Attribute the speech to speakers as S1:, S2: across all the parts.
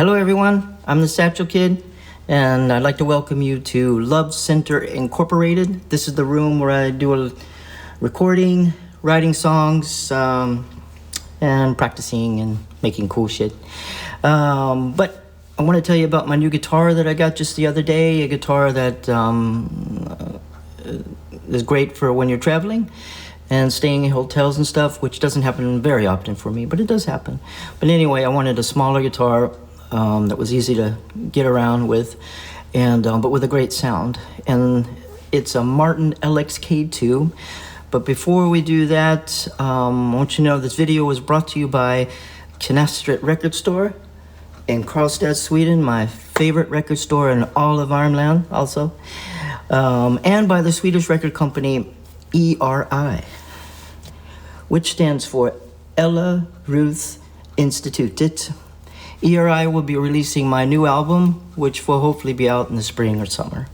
S1: Hello everyone, I'm the Satchel Kid, and I'd like to welcome you to Love Center Incorporated. This is the room where I do a recording, writing songs, and practicing and making cool shit. But I want to tell you about my new guitar that I got just the other day, a guitar that is great for when you're traveling and staying in hotels and stuff, which doesn't happen very often for me, but it does happen. But anyway, I wanted a smaller guitar that was easy to get around with, and but with a great sound. And it's a Martin LXK2. But before we do that, I want you to know this video was brought to you by Knastret Record Store in Karlstad, Sweden, my favorite record store in all of Ireland also, and by the Swedish record company ERI, which stands for Ella Ruth Institutet. ERI will be releasing my new album, which will hopefully be out in the spring or summer.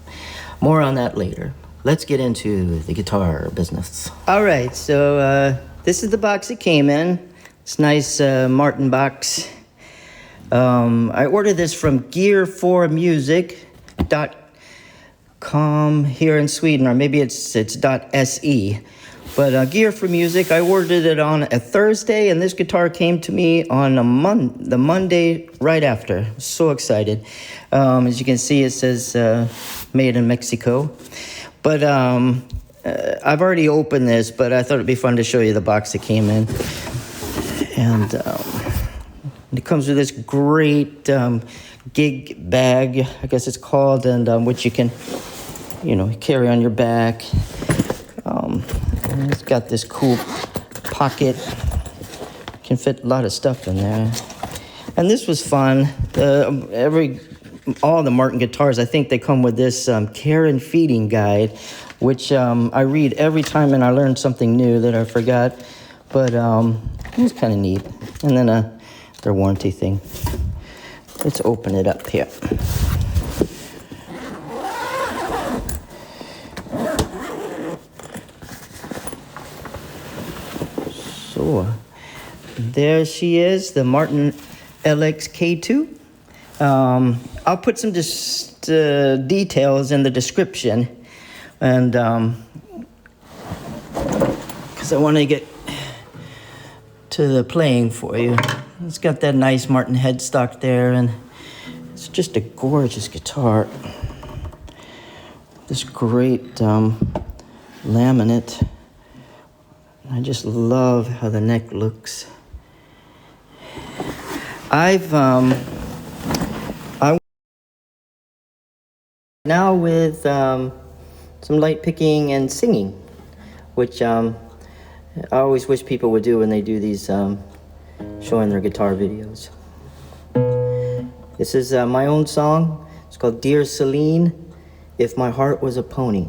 S1: More on that later. Let's get into the guitar business. All right, so this is the box it came in. It's nice Martin box. I ordered this from gear4music.com here in Sweden, or maybe it's .se. But Gear for Music, I ordered it on a Thursday, and this guitar came to me on the Monday right after. So excited. As you can see, it says made in Mexico. But I've already opened this, but I thought it'd be fun to show you the box that came in. And it comes with this great gig bag, I guess it's called, and which you can, carry on your back. It's got this cool pocket. Can fit a lot of stuff in there. And this was fun. All the Martin guitars, I think they come with this care and feeding guide, which I read every time, and I learn something new that I forgot. But it was kind of neat. And then their warranty thing. Let's open it up here. So there she is, the Martin LXK2. I'll put some details in the description, and because I want to get to the playing for you. It's got that nice Martin headstock there, and it's just a gorgeous guitar. This great laminate. I just love how the neck looks. I'm now with some light picking and singing, which I always wish people would do when they do these showing their guitar videos. This is my own song. It's called Dear Celine, If My Heart Was a Pony.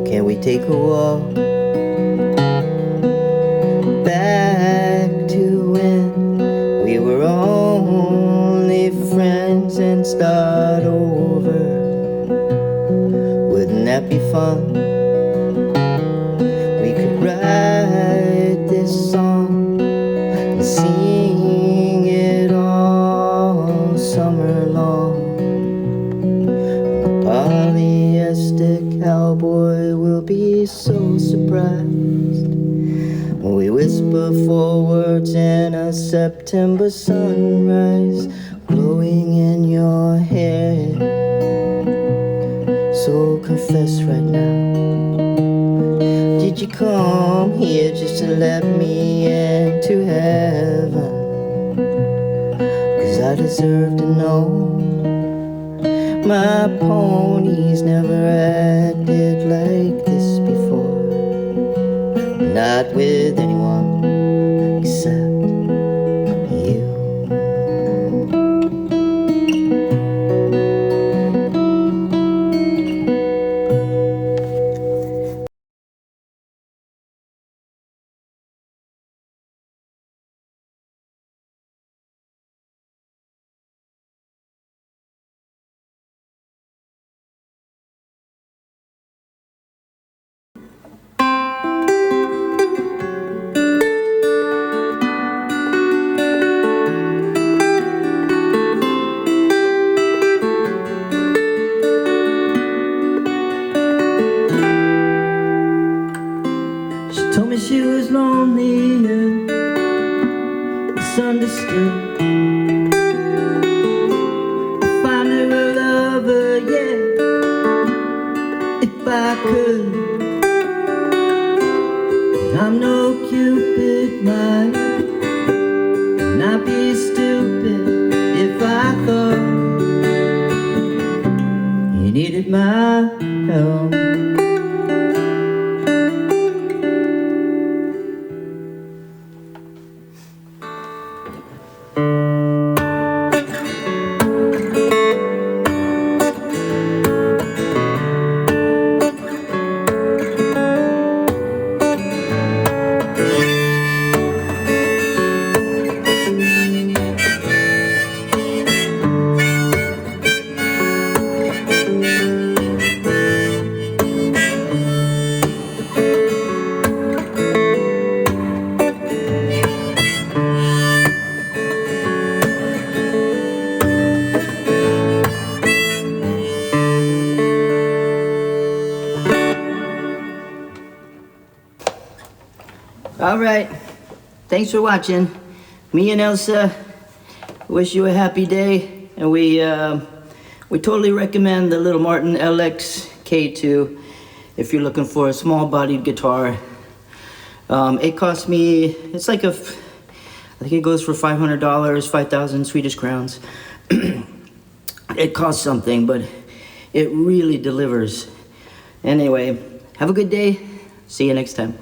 S1: Can we take a walk back to when we were only friends and start over? Wouldn't that be fun? We could write this song and sing it all summer long. Polyester cowboy will be so surprised when we whisper forwards in a September sunrise, glowing in your hair. So confess right now, did you come here just to let me into heaven? 'Cause I deserve to know my pony's never acted like this before. Not with anyone except Told me she was lonely and misunderstood. I'd find her a lover, yeah, if I could. I'm no Cupid, Mike, and I'd be stupid if I thought you needed my help. All right, thanks for watching. Me and Elsa wish you a happy day, and we totally recommend the Little Martin LXK2 if you're looking for a small-bodied guitar. It cost me, it's like I think it goes for $500, 5,000 Swedish crowns. It costs something, but it really delivers. Anyway, have a good day. See you next time.